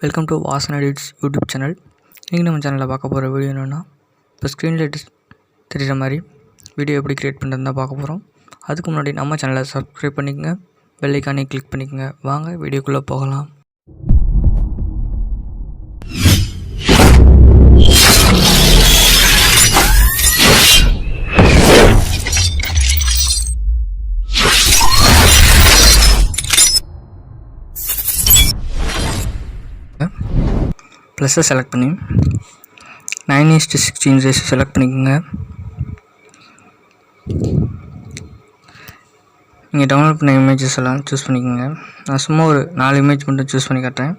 Welcome to Vasan edits YouTube channel. இன்றைக்கி நம்ம சேனலில் பார்க்க போகிற வீடியோ என்னென்னா, இப்போ ஸ்க்ரீனில் தெரிகிற மாதிரி வீடியோ எப்படி க்ரியேட் பண்ணுறதுன்னு தான் பார்க்க போகிறோம். அதுக்கு முன்னாடி நம்ம சேனலை சப்ஸ்கிரைப் பண்ணிக்கங்க, பெல் ஐக்கானை கிளிக் பண்ணிக்கங்க. வாங்க வீடியோக்குள்ளே போகலாம். ப்ளஸ்ஸை செலக்ட் பண்ணி 9:16 ரேஷியோ செலக்ட் பண்ணிக்கோங்க. நீங்கள் டவுன்லோட் பண்ண இமேஜஸ் எல்லாம் சூஸ் பண்ணிக்கோங்க. நான் சும்மா ஒரு 4 இமேஜ் மட்டும் சூஸ் பண்ணி காட்டுறேன்.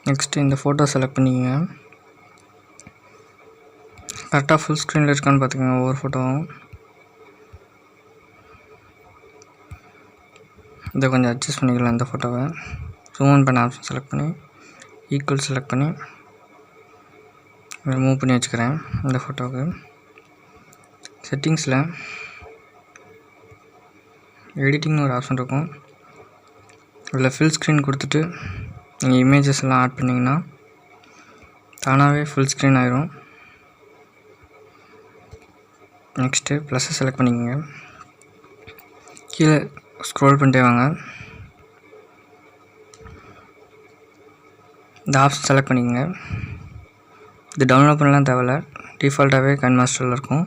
நெக்ஸ்ட்டு இந்த ஃபோட்டோ செலக்ட் பண்ணிக்கோங்க. கரெக்டாக ஃபுல் ஸ்க்ரீனில் இருக்கான்னு பார்த்துக்கோங்க. ஒவ்வொரு ஃபோட்டோவும் இதை கொஞ்சம் அட்ஜஸ்ட் பண்ணிக்கலாம். இந்த ஃபோட்டோவை ஜூம் பண்ண ஆப்ஷன் செலக்ட் பண்ணி ஈக்குவல் செலக்ட் பண்ணி மூவ் பண்ணி வச்சுக்கிறேன். இந்த ஃபோட்டோவுக்கு செட்டிங்ஸில் எடிட்டிங்னு ஒரு ஆப்ஷன் இருக்கும். இதில் ஃபில் ஸ்க்ரீன் கொடுத்துட்டு நீங்கள் இமேஜஸ் எல்லாம் ஆட் பண்ணிங்கன்னா தானாகவே ஃபுல் ஸ்க்ரீன் ஆயிரும். நெக்ஸ்ட்டு ப்ளஸ்ஸை செலக்ட் பண்ணிக்கோங்க. கீழே ஸ்க்ரோல் பண்ணிட்டே வாங்க. இந்த ஆப்ஷன் செலக்ட் பண்ணிக்கோங்க. இது டவுன்லோட் பண்ணலாம் தேவையில்ல, டிஃபால்ட்டாகவே கைன்மாஸ்டரில் இருக்கும்.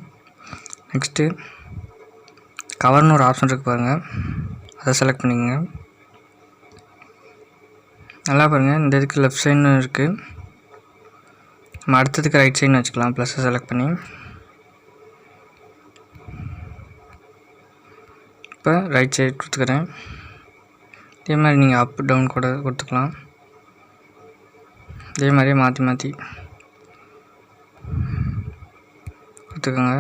நெக்ஸ்ட்டு கவர்னு ஒரு ஆப்ஷன் இருக்குது பாருங்கள், அதை செலக்ட் பண்ணிக்கோங்க. நல்லா பாருங்கள், இந்த இதுக்கு லெஃப்ட் சைடுன்னு இருக்குது. நம்ம அடுத்ததுக்கு ரைட் சைடுன்னு வச்சுக்கலாம். ப்ளஸ்ஸை செலக்ட் பண்ணி இப்போ ரைட் சைடு கொடுத்துக்கிறேன். இதே மாதிரி நீங்கள் அப் டவுன் கூட கொடுத்துக்கலாம். இதே மாதிரியே மாற்றி மாற்றி கொடுத்துக்கோங்க.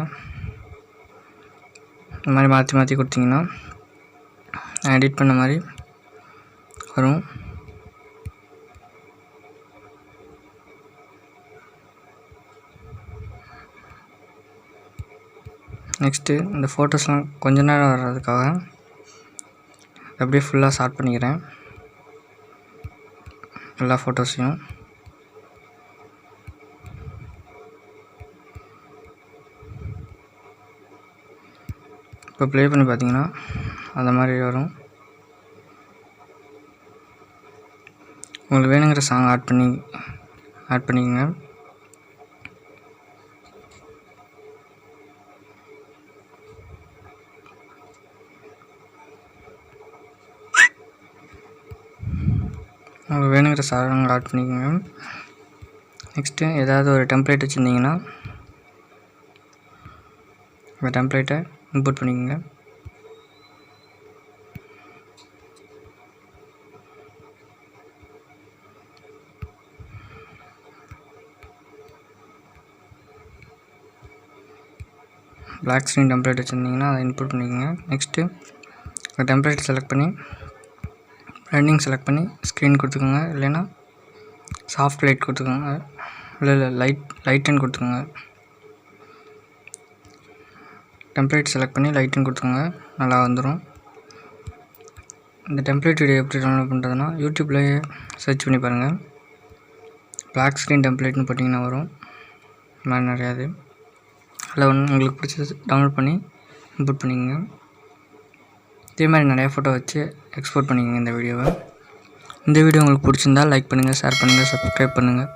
இந்த மாதிரி மாற்றி மாற்றி கொடுத்தீங்கன்னா நான் எடிட் பண்ண மாதிரி வரும். நெக்ஸ்ட்டு இந்த ஃபோட்டோஸ்லாம் கொஞ்ச நேரம் வர்றதுக்காக அப்படியே ஃபுல்லாக ஷார்ட் பண்ணிக்கிறேன். எல்லா ஃபோட்டோஸையும் இப்போ ப்ளே பண்ணி பார்த்தீங்கன்னா அந்த மாதிரி வரும். உங்களுக்கு வேணுங்கிற சாங் ஆட் பண்ணிக்கோங்க. உங்களுக்கு வேணுங்கிற சாங் ஆட் பண்ணிக்கோங்க. நெக்ஸ்ட்டு ஏதாவது ஒரு டெம்ப்ளேட் வச்சுருந்தீங்கன்னா அந்த டெம்ப்ளேட்டை இம்போர்ட் பண்ணிக்கோங்க. பிளாக் ஸ்க்ரீன் டெம்ப்ளேட் வச்சுருந்தீங்கன்னா அதை இன்புட் பண்ணிக்கோங்க. நெக்ஸ்ட்டு அந்த டெம்ப்ளேட் செலக்ட் பண்ணி ரெண்டிங் செலக்ட் பண்ணி ஸ்க்ரீன் கொடுத்துக்கோங்க. இல்லைன்னா சாஃப்ட் லைட் கொடுத்துக்கோங்க. இல்லை லைட்டன் கொடுத்துக்கோங்க. டெம்ப்ளேட் செலக்ட் பண்ணி லைட்டன் கொடுத்துக்கோங்க, நல்லா வந்துடும். இந்த டெம்ப்ளேட் வீடியோ எப்படி டவுன்லோட் பண்ணுறதுன்னா யூடியூப்லேயே சர்ச் பண்ணி பாருங்கள். பிளாக் ஸ்க்ரீன் டெம்ப்ளேட்னு போட்டிங்கன்னா வரும். இந்த மாதிரி நிறையாது. அதில் உங்களுக்கு பிடிச்சது டவுன்லோட் பண்ணி இன்புட் பண்ணிக்கோங்க. இதே மாதிரி நிறையா ஃபோட்டோ வச்சு எக்ஸ்போர்ட் பண்ணிக்கோங்க இந்த வீடியோவை. இந்த வீடியோ உங்களுக்கு பிடிச்சிருந்தால் லைக் பண்ணுங்கள், ஷேர் பண்ணுங்கள், சப்ஸ்கிரைப் பண்ணுங்கள்.